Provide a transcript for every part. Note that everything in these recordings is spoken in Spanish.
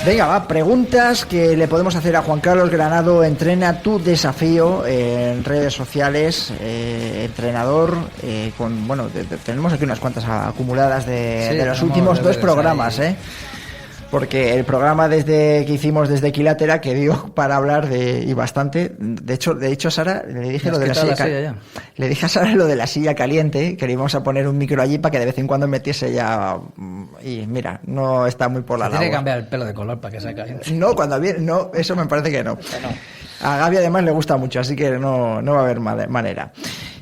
Venga, va, preguntas que le podemos hacer a Juan Carlos Granado. Entrena tu desafío en redes sociales, entrenador, tenemos aquí unas cuantas acumuladas de los últimos 2 programas, porque el programa que hicimos desde Equilátera que dio para hablar y bastante. De hecho a Sara le dije lo de la silla le dije a Sara lo de la silla caliente, que le íbamos a poner un micro allí para que de vez en cuando metiese ya, y mira, no está muy por la labor. Tiene que cambiar el pelo de color para que sea caliente. No, eso me parece que no. A Gaby además le gusta mucho, así que no va a haber manera.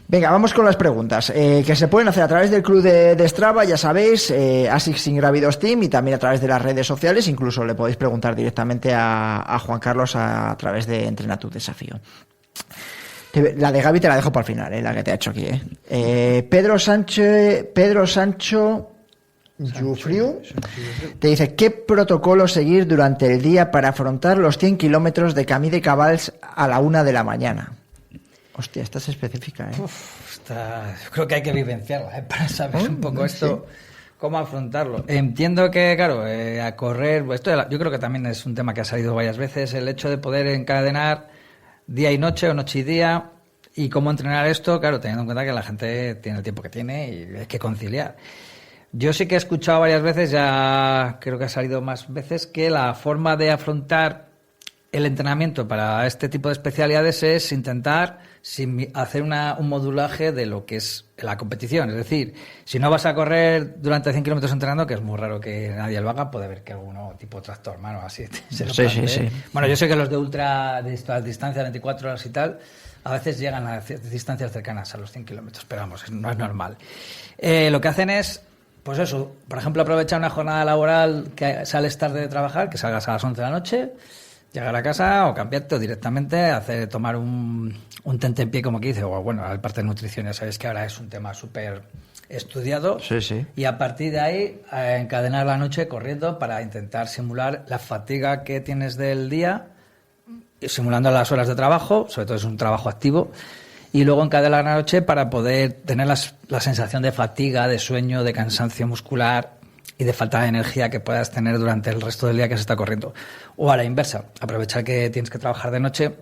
Venga, vamos con las preguntas que se pueden hacer a través del club de Strava, ya sabéis, ASICS Ingrávidos Team, y también a través de las redes sociales. Incluso le podéis preguntar directamente a Juan Carlos a través de Entrena tu Desafío. La de Gaby te la dejo para el final, la que te ha hecho aquí. Pedro Sancho Jufriu te dice: ¿qué protocolo seguir durante el día para afrontar los 100 kilómetros de Camí de Cabals a la 1 de la mañana? Hostia, esta es específica, yo creo que hay que vivenciarla, para saber un poco esto, cómo afrontarlo. Entiendo que, claro, a correr, yo creo que también es un tema que ha salido varias veces, el hecho de poder encadenar día y noche o noche y día, y cómo entrenar esto, claro, teniendo en cuenta que la gente tiene el tiempo que tiene y hay que conciliar. Yo sí que he escuchado varias veces, ya creo que ha salido más veces, que la forma de afrontar el entrenamiento para este tipo de especialidades es intentar hacer un modulaje de lo que es la competición. Es decir, si no vas a correr durante 100 kilómetros entrenando, que es muy raro que nadie lo haga, puede haber que alguno tipo tractor, mano, así se lo plantee. Sí. Bueno, yo sé que los de ultra, de estas distancias, 24 horas y tal, a veces llegan a distancias cercanas a los 100 kilómetros, pero vamos, no es normal. Lo que hacen es, pues eso, por ejemplo, aprovechar una jornada laboral que sales tarde de trabajar, que salgas a las 11 de la noche, llegar a casa o cambiarte o directamente tomar un tentempié, como que dice, o bueno, la parte de nutrición, ya sabéis que ahora es un tema súper estudiado. Sí. Y a partir de ahí, encadenar la noche corriendo para intentar simular la fatiga que tienes del día, simulando las horas de trabajo, sobre todo es un trabajo activo, y luego encadenar la noche para poder tener la sensación de fatiga, de sueño, de cansancio muscular y de falta de energía que puedas tener durante el resto del día que se está corriendo. O a la inversa, aprovechar que tienes que trabajar de noche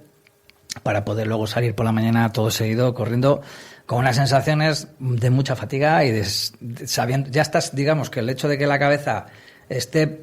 para poder luego salir por la mañana todo seguido corriendo con unas sensaciones de mucha fatiga y sabiendo, ya estás, digamos, que el hecho de que la cabeza esté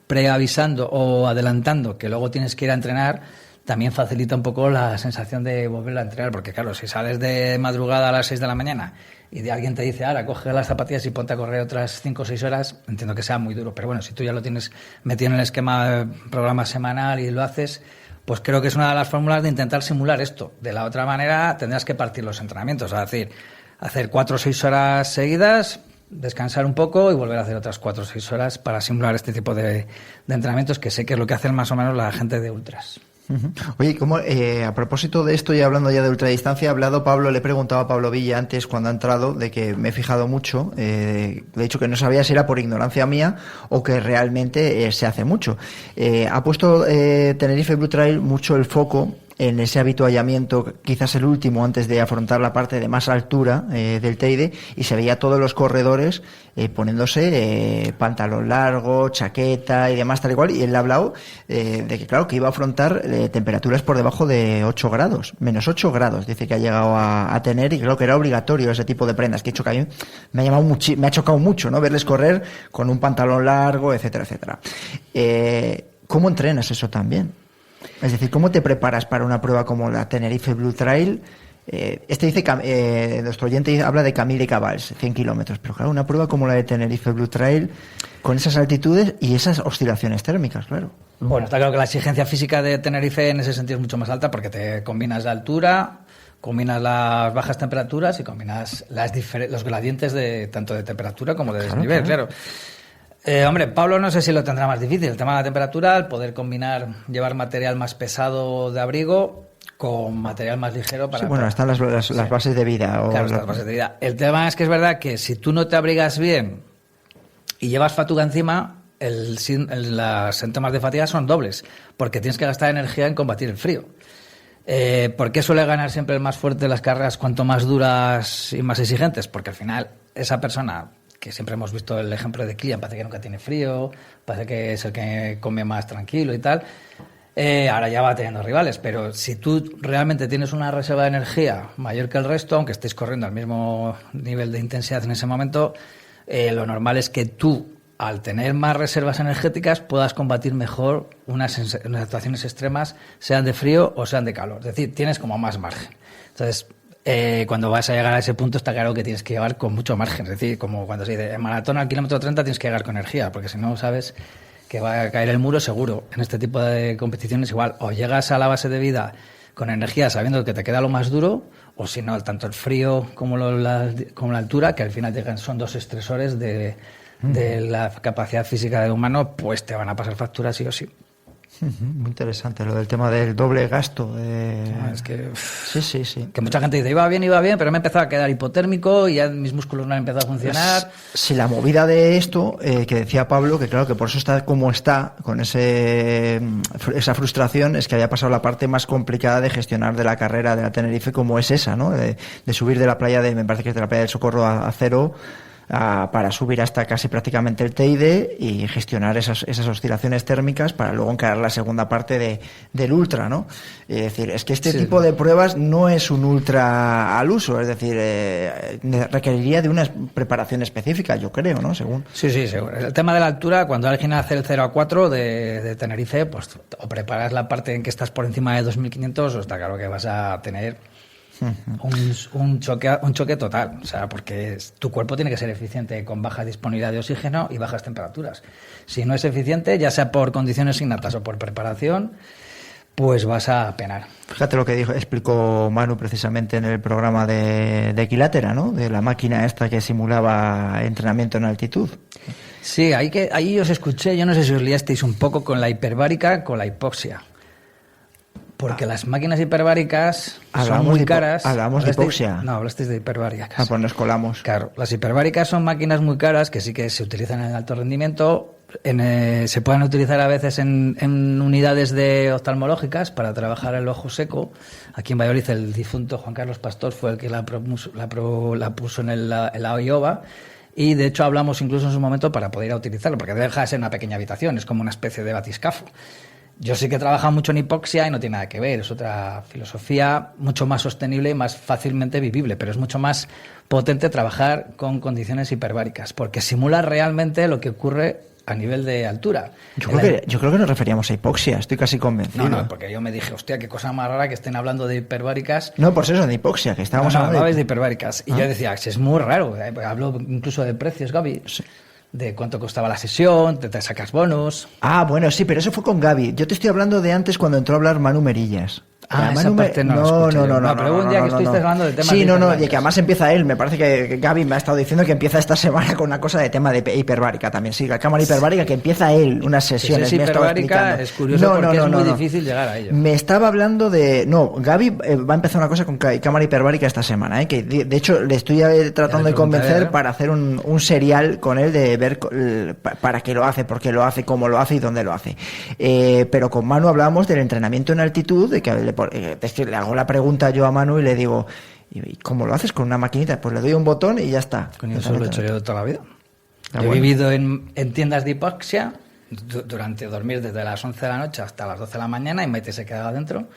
preavisando o adelantando que luego tienes que ir a entrenar, también facilita un poco la sensación de volver a entrenar, porque claro, si sales de madrugada a las 6 de la mañana y de alguien te dice, ahora coge las zapatillas y ponte a correr otras 5 o 6 horas, entiendo que sea muy duro, pero bueno, si tú ya lo tienes metido en el esquema de programa semanal y lo haces, pues creo que es una de las fórmulas de intentar simular esto. De la otra manera tendrás que partir los entrenamientos, es decir, hacer 4 o 6 horas seguidas, descansar un poco y volver a hacer otras 4 o 6 horas para simular este tipo de entrenamientos, que sé que es lo que hacen más o menos la gente de ultras. Oye, ¿cómo, a propósito de esto y hablando ya de ultradistancia, le he preguntado a Pablo Villa antes cuando ha entrado, de que me he fijado mucho, de hecho que no sabía si era por ignorancia mía o que realmente se hace mucho. Ha puesto Tenerife Blue Trail mucho el foco en ese habituallamiento, quizás el último antes de afrontar la parte de más altura del Teide, y se veía a todos los corredores poniéndose pantalón largo, chaqueta y demás tal y cual, y él ha hablado de que claro, que iba a afrontar temperaturas por debajo de 8 grados, menos 8 grados, dice que ha llegado a tener, y creo que era obligatorio ese tipo de prendas, que he hecho que a mí me ha chocado mucho, ¿no? Verles correr con un pantalón largo, etcétera, etcétera. ¿Cómo entrenas eso también? Es decir, ¿cómo te preparas para una prueba como la Tenerife Blue Trail? Nuestro oyente habla de Camí de Cabals, 100 kilómetros, pero claro, una prueba como la de Tenerife Blue Trail, con esas altitudes y esas oscilaciones térmicas, claro. Bueno, está claro que la exigencia física de Tenerife en ese sentido es mucho más alta, porque te combinas la altura, combinas las bajas temperaturas y combinas los gradientes tanto de temperatura como de desnivel, claro. Hombre, Pablo no sé si lo tendrá más difícil, el tema de la temperatura, el poder llevar material más pesado de abrigo con material más ligero para... Sí, bueno, están las bases de vida. Claro, las bases de vida. El tema es que es verdad que si tú no te abrigas bien y llevas fatiga encima, los síntomas de fatiga son dobles, porque tienes que gastar energía en combatir el frío. ¿Por qué suele ganar siempre el más fuerte las carreras cuanto más duras y más exigentes? Porque al final esa persona que siempre hemos visto el ejemplo de Kylian, parece que nunca tiene frío, parece que es el que come más tranquilo y tal. Ahora ya va teniendo rivales, pero si tú realmente tienes una reserva de energía mayor que el resto, aunque estés corriendo al mismo nivel de intensidad en ese momento, lo normal es que tú, al tener más reservas energéticas, puedas combatir mejor unas situaciones extremas, sean de frío o sean de calor. Es decir, tienes como más margen. Entonces, cuando vas a llegar a ese punto, está claro que tienes que llegar con mucho margen. Es decir, como cuando se dice en maratón al kilómetro 30 tienes que llegar con energía, porque si no sabes que va a caer el muro seguro. En este tipo de competiciones igual, o llegas a la base de vida con energía sabiendo que te queda lo más duro, o si no, tanto el frío como la altura, que al final son dos estresores de la capacidad física del humano, pues te van a pasar facturas sí o sí. Muy interesante lo del tema del doble gasto. Es que sí. Que mucha gente dice, iba bien, pero me he empezado a quedar hipotérmico y ya mis músculos no han empezado a funcionar. Si la movida de esto, que decía Pablo, que claro, que por eso está como está, con esa frustración, es que había pasado la parte más complicada de gestionar de la carrera de la Tenerife, como es esa, ¿no? De subir de la playa me parece que es de la playa del Socorro a cero, para subir hasta casi prácticamente el Teide y gestionar esas oscilaciones térmicas para luego encarar la segunda parte del ultra, ¿no? Es decir, es que este tipo de pruebas no es un ultra al uso, es decir, requeriría de una preparación específica, yo creo, ¿no? Según. Sí, seguro. El tema de la altura, cuando alguien hace el 0 a 4 de Tenerife, pues o preparas la parte en que estás por encima de 2.500 o está claro que vas a tener un choque total, o sea, porque tu cuerpo tiene que ser eficiente con baja disponibilidad de oxígeno y bajas temperaturas. Si no es eficiente, ya sea por condiciones innatas o por preparación, pues vas a penar. Fíjate lo que explicó Manu precisamente en el programa de Equilátera, ¿no? De la máquina esta que simulaba entrenamiento en altitud. Sí, ahí os escuché, yo no sé si os liasteis un poco con la hiperbárica, con la hipoxia. Porque las máquinas hiperbáricas son muy caras. ¿Hablamos de hipoxia? No, hablasteis de hiperbáricas. Pues nos colamos. Claro, las hiperbáricas son máquinas muy caras que sí que se utilizan en alto rendimiento. Se pueden utilizar a veces en unidades oftalmológicas para trabajar el ojo seco. Aquí en Valladolid el difunto Juan Carlos Pastor fue el que la puso en la OIOVA. Y de hecho hablamos incluso en su momento para poder ir a utilizarlo, porque deja de ser una pequeña habitación, es como una especie de batiscafo. Yo sí que he trabajado mucho en hipoxia y no tiene nada que ver, es otra filosofía mucho más sostenible y más fácilmente vivible, pero es mucho más potente trabajar con condiciones hiperbáricas, porque simula realmente lo que ocurre a nivel de altura. Yo creo que nos referíamos a hipoxia, estoy casi convencido. No, porque yo me dije, hostia, qué cosa más rara que estén hablando de hiperbáricas. No, por eso de hipoxia, que estábamos hablando de hiperbáricas. Y yo decía, es muy raro, hablo incluso de precios, Gaby. Sí. De cuánto costaba la sesión, te sacas bonos. Ah, bueno, sí, pero eso fue con Gaby. Yo te estoy hablando de antes cuando entró a hablar Manu Merillas. Esa parte no. Pero un día que estuviste hablando de temas de hiperbáricas. Sí, y que además empieza él. Me parece que Gaby me ha estado diciendo que empieza esta semana con una cosa de tema de hiperbárica también. Sí, la cámara hiperbárica, que empieza él unas sesiones. Si es hiperbárica, es curioso porque es muy difícil llegar a ello. Me estaba hablando de... No, Gaby va a empezar una cosa con cámara hiperbárica esta semana, que de hecho le estoy tratando de convencer para hacer un serial con él de ver para qué lo hace, por qué lo hace, cómo lo hace y dónde lo hace. Pero con Manu hablábamos del entrenamiento en altitud, de que le hago la pregunta yo a Manu y le digo, ¿y cómo lo haces con una maquinita? Pues le doy un botón y ya está. Con eso lo he hecho yo toda la vida. He vivido en tiendas de hipoxia durante dormir desde las 11 de la noche hasta las 12 de la mañana y Maite se quedaba dentro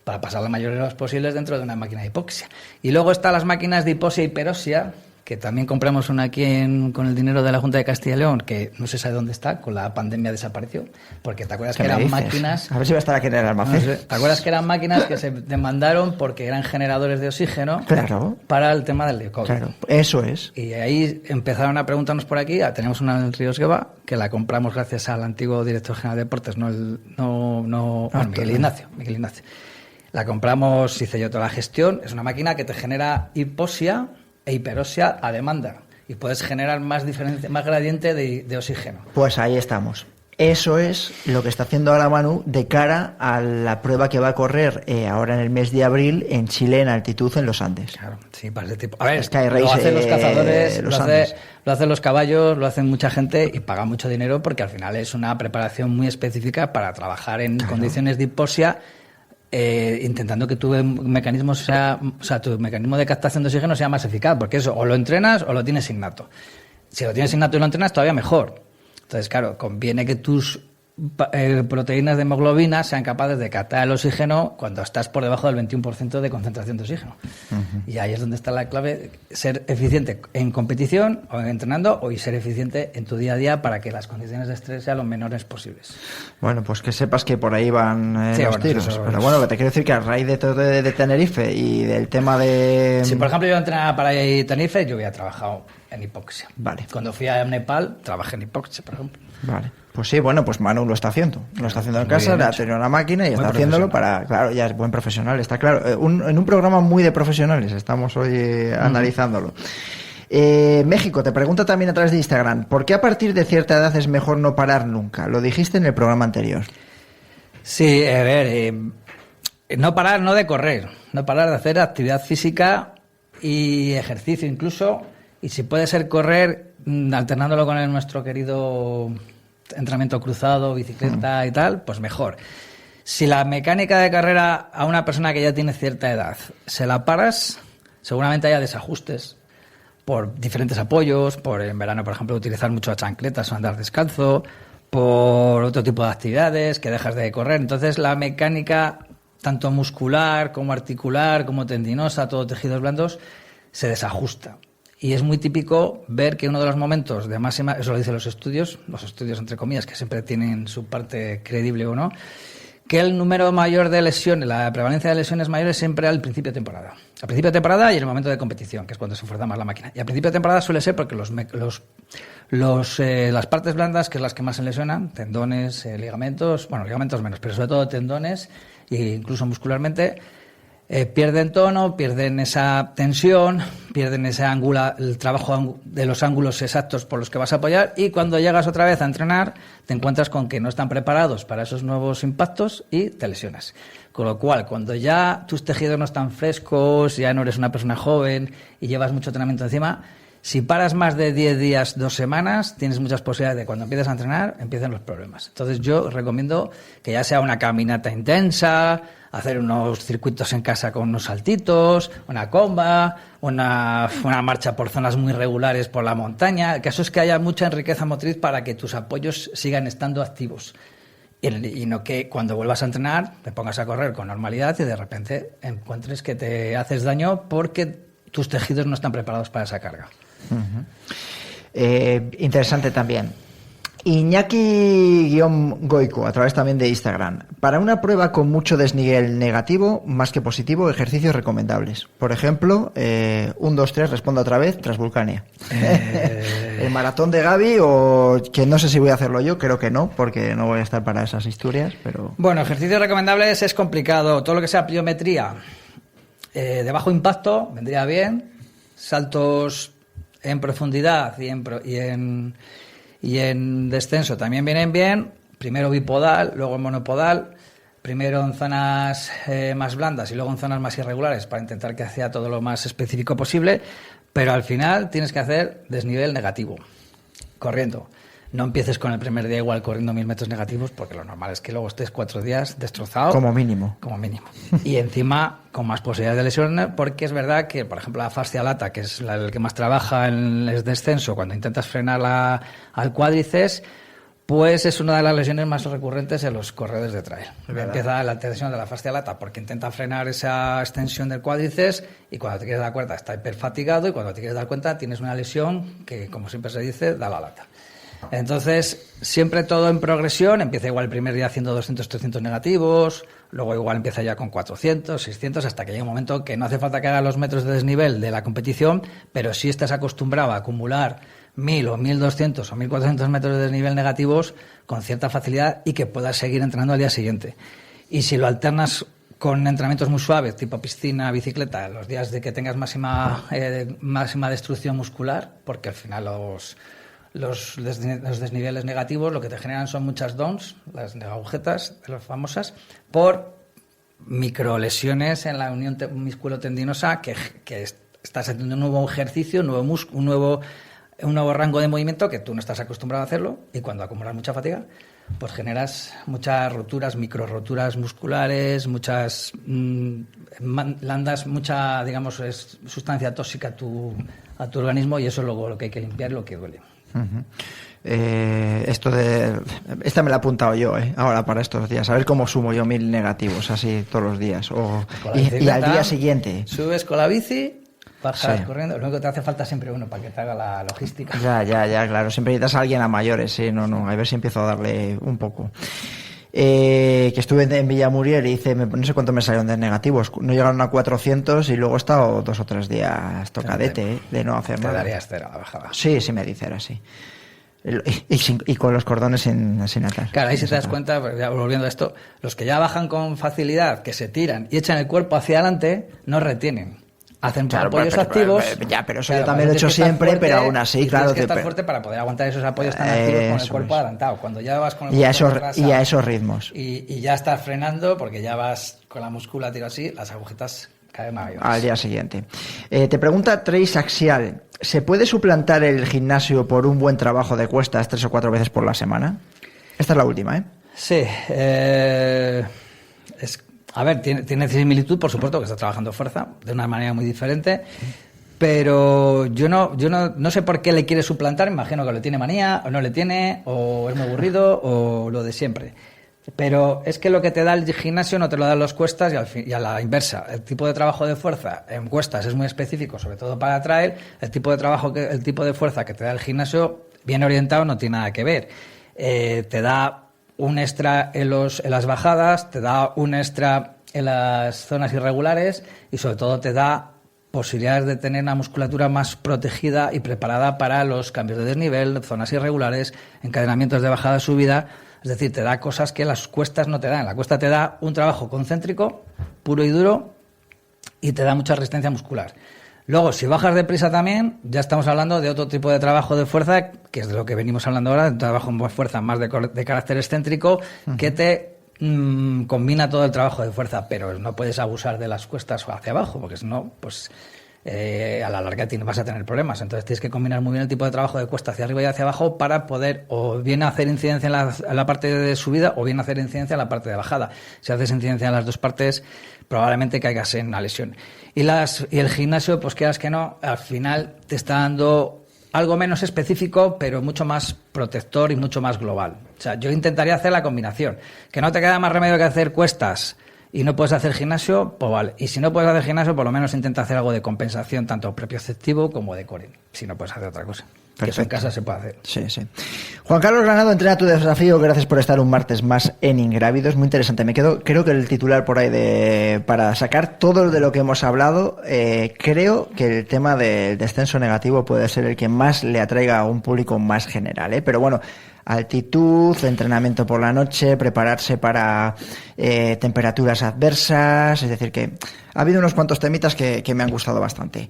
para pasar la mayoría de horas posibles dentro de una máquina de hipoxia. Y luego están las máquinas de hipoxia y hiperoxia, que también compramos una aquí con el dinero de la Junta de Castilla y León, que no se sabe dónde está, con la pandemia desapareció, porque te acuerdas que eran máquinas... A ver si va a estar aquí en el almacén. No sé, ¿te acuerdas que eran máquinas que se demandaron porque eran generadores de oxígeno? Claro. Para el tema del COVID. Claro, eso es. Y ahí empezaron a preguntarnos por aquí, tenemos una en el Ríos Gueva, que la compramos gracias al antiguo director general de deportes, Miguel Ignacio. La compramos, hice yo toda la gestión, es una máquina que te genera hipoxia e hiperoxia a demanda y puedes generar más gradiente de oxígeno. Pues ahí estamos. Eso es lo que está haciendo ahora Manu de cara a la prueba que va a correr ahora en el mes de abril en Chile en altitud en los Andes. Claro, sí, para ese tipo. A ver, Sky Race, lo hacen los cazadores, lo hacen los caballos, lo hacen mucha gente y paga mucho dinero porque al final es una preparación muy específica para trabajar en condiciones de hipoxia. Intentando que tu mecanismo tu mecanismo de captación de oxígeno sea más eficaz, porque eso o lo entrenas o lo tienes innato. Si lo tienes innato y lo entrenas, todavía mejor. Entonces, claro, conviene que tus proteínas de hemoglobina sean capaces de captar el oxígeno cuando estás por debajo del 21% de concentración de oxígeno. Y ahí es donde está la clave, ser eficiente en competición o entrenando, y ser eficiente en tu día a día para que las condiciones de estrés sean lo menores posibles. Bueno, pues que sepas que por ahí van los tiros. Pero bueno, te quiero decir que a raíz de todo de Tenerife y del tema de... Si, por ejemplo, yo entrenaba para Tenerife, yo había trabajado en hipoxia. Vale. Cuando fui a Nepal, trabajé en hipoxia, por ejemplo. Vale. Pues sí, bueno, pues Manu lo está haciendo. Lo está haciendo en casa, ha tenido una máquina y está haciéndolo para... Claro, ya es buen profesional, está claro. En un programa muy de profesionales, estamos hoy analizándolo. México, te pregunta también a través de Instagram, ¿por qué a partir de cierta edad es mejor no parar nunca? Lo dijiste en el programa anterior. Sí, a ver, no parar, no de correr, no parar de hacer actividad física y ejercicio incluso, y si puede ser correr, alternándolo con nuestro querido entrenamiento cruzado, bicicleta y tal, pues mejor. Si la mecánica de carrera a una persona que ya tiene cierta edad se la paras, seguramente haya desajustes por diferentes apoyos, por en verano, por ejemplo, utilizar mucho chancletas o andar descalzo, por otro tipo de actividades que dejas de correr. Entonces la mecánica, tanto muscular como articular, como tendinosa, todos tejidos blandos, se desajusta. Y es muy típico ver que uno de los momentos de máxima, eso lo dicen los estudios entre comillas, que siempre tienen su parte creíble o no, que el número mayor de lesiones, la prevalencia de lesiones mayores siempre al principio de temporada. Al principio de temporada y en el momento de competición, que es cuando se fuerza más la máquina. Y al principio de temporada suele ser porque las partes blandas, que es las que más se lesionan, tendones, ligamentos, bueno, ligamentos menos, pero sobre todo tendones e incluso muscularmente, pierden tono, pierden esa tensión, pierden ese el trabajo de los ángulos exactos por los que vas a apoyar, y cuando llegas otra vez a entrenar te encuentras con que no están preparados para esos nuevos impactos y te lesionas. Con lo cual, cuando ya tus tejidos no están frescos, ya no eres una persona joven y llevas mucho entrenamiento encima, si paras más de 10 días, 2 semanas, tienes muchas posibilidades de que cuando empieces a entrenar empiecen los problemas. Entonces yo recomiendo que ya sea una caminata intensa, hacer unos circuitos en casa con unos saltitos, una comba, una marcha por zonas muy regulares por la montaña. El caso es que haya mucha riqueza motriz para que tus apoyos sigan estando activos. Y no que cuando vuelvas a entrenar te pongas a correr con normalidad y de repente encuentres que te haces daño porque tus tejidos no están preparados para esa carga. Interesante también. Iñaki-Goico, a través también de Instagram. Para una prueba con mucho desnivel negativo, más que positivo, ejercicios recomendables. Por ejemplo, 1, 2, 3, responda otra vez, Transvulcania. El maratón de Gaby, o que no sé si voy a hacerlo yo, creo que no, porque no voy a estar para esas historias, pero... Bueno, ejercicios recomendables es complicado. Todo lo que sea pliometría de bajo impacto vendría bien. Saltos en profundidad y en descenso también vienen bien. Primero bipodal, luego monopodal. Primero en zonas más blandas y luego en zonas más irregulares para intentar que sea todo lo más específico posible. Pero al final tienes que hacer desnivel negativo, corriendo. No empieces con el primer día igual corriendo 1000 metros negativos, porque lo normal es que luego estés 4 días destrozado. Como mínimo. Y encima con más posibilidades de lesiones, porque es verdad que, por ejemplo, la fascia lata, que es el que más trabaja en el descenso, cuando intentas frenar al cuádriceps, pues es una de las lesiones más recurrentes en los corredores de trail. Empieza la tensión de la fascia lata porque intenta frenar esa extensión del cuádriceps, y cuando te quieres dar cuenta está hiperfatigado, y cuando te quieres dar cuenta tienes una lesión que, como siempre se dice, da la lata. Entonces, siempre todo en progresión. Empieza igual el primer día haciendo 200, 300 negativos, luego igual empieza ya con 400, 600, hasta que llega un momento que no hace falta que haga los metros de desnivel de la competición, pero sí estás acostumbrado a acumular 1000 o 1200 o 1400 metros de desnivel negativos con cierta facilidad y que puedas seguir entrenando al día siguiente. Y si lo alternas con entrenamientos muy suaves, tipo piscina, bicicleta, los días de que tengas máxima destrucción muscular, porque al final los desniveles negativos lo que te generan son muchas DOMS, las agujetas, las famosas, por microlesiones en la unión musculotendinosa que estás haciendo un nuevo ejercicio, un nuevo rango de movimiento que tú no estás acostumbrado a hacerlo, y cuando acumulas mucha fatiga, pues generas muchas roturas, micro roturas musculares, muchas landas, mucha, digamos, sustancia tóxica a tu organismo, y eso es luego lo que hay que limpiar, lo que duele. Uh-huh. Esta me la he apuntado yo, ahora para estos días, a ver cómo sumo yo 1000 negativos así todos los días, y al día siguiente subes con la bici, bajas corriendo. Lo único que te hace falta siempre uno para que te haga la logística. Ya, claro, siempre necesitas a alguien a mayores, a ver si empiezo a darle un poco. Que estuve en Villamuriel y hice, no sé cuánto me salieron de negativos, no llegaron a 400, y luego he estado 2 o 3 días tocadete de no hacer nada. Te darías cero a la bajada. Sí, me dice, era así. Y con los cordones sin atar. Claro, ahí si te das cuenta, ya volviendo a esto, los que ya bajan con facilidad, que se tiran y echan el cuerpo hacia adelante, no retienen. Hacen apoyos activos. Pero eso yo también lo he hecho siempre, fuerte, pero aún así, claro. Tienes que estar fuerte para poder aguantar esos apoyos tan activos con el cuerpo adelantado. Cuando ya vas con el cuerpo atrasado, y a esos ritmos. Y ya estás frenando, porque ya vas con la musculatura así, las agujetas caen mayores. Al día siguiente. Te pregunta Trace Axial, ¿se puede suplantar el gimnasio por un buen trabajo de cuestas 3 o 4 veces por la semana? Esta es la última, Sí. A ver, tiene similitud, por supuesto, que está trabajando fuerza de una manera muy diferente, pero yo no sé por qué le quiere suplantar. Imagino que le tiene manía, o no le tiene, o es muy aburrido, o lo de siempre. Pero es que lo que te da el gimnasio no te lo dan los cuestas, y a la inversa. El tipo de trabajo de fuerza en cuestas es muy específico, sobre todo para trail. El tipo de fuerza que te da el gimnasio, bien orientado, no tiene nada que ver. Te da un extra en las bajadas, te da un extra en las zonas irregulares, y sobre todo te da posibilidades de tener una musculatura más protegida y preparada para los cambios de desnivel, zonas irregulares, encadenamientos de bajada-subida. Es decir, te da cosas que las cuestas no te dan. La cuesta te da un trabajo concéntrico, puro y duro, y te da mucha resistencia muscular. Luego, si bajas deprisa también, ya estamos hablando de otro tipo de trabajo de fuerza, que es de lo que venimos hablando ahora, de trabajo de fuerza más de carácter excéntrico, que te combina todo el trabajo de fuerza, pero no puedes abusar de las cuestas hacia abajo, porque si no, pues a la larga vas a tener problemas. Entonces tienes que combinar muy bien el tipo de trabajo de cuesta hacia arriba y hacia abajo para poder o bien hacer incidencia en la parte de subida, o bien hacer incidencia en la parte de bajada. Si haces incidencia en las dos partes, probablemente caigas en una lesión. Y el gimnasio, pues quieras que no, al final te está dando algo menos específico, pero mucho más protector y mucho más global. O sea, yo intentaría hacer la combinación. Que no te queda más remedio que hacer cuestas y no puedes hacer gimnasio, pues vale. Y si no puedes hacer gimnasio, por lo menos intenta hacer algo de compensación, tanto propioceptivo como de core, si no puedes hacer otra cosa. Perfecto. Que eso en casa se puede hacer. Sí. Juan Carlos Granado, entrena tu desafío. Gracias por estar un martes más en Ingrávidos. Muy interesante. Creo que el titular por ahí para sacar todo de lo que hemos hablado, creo que el tema del descenso negativo puede ser el que más le atraiga a un público más general, Pero bueno, altitud, entrenamiento por la noche, prepararse para temperaturas adversas, es decir que ha habido unos cuantos temitas que me han gustado bastante.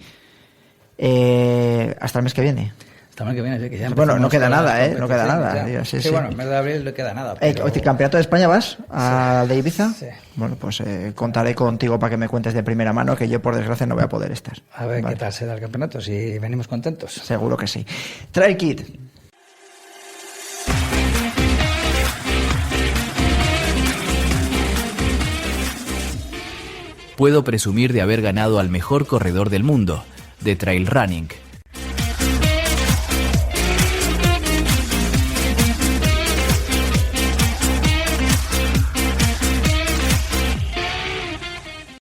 Hasta el mes que viene. Hasta el mes que viene, sí, que ya bueno, no queda nada, no queda nada. Sí, bueno, en mes de abril no queda nada. Pero... ¿Campeonato de España vas? ¿De Ibiza? Sí. Bueno, pues contaré contigo para que me cuentes de primera mano, que yo por desgracia no voy a poder estar. A ver qué tal se da el campeonato, si venimos contentos. Seguro que sí. Trail Kit. Puedo presumir de haber ganado al mejor corredor del mundo, de trail running,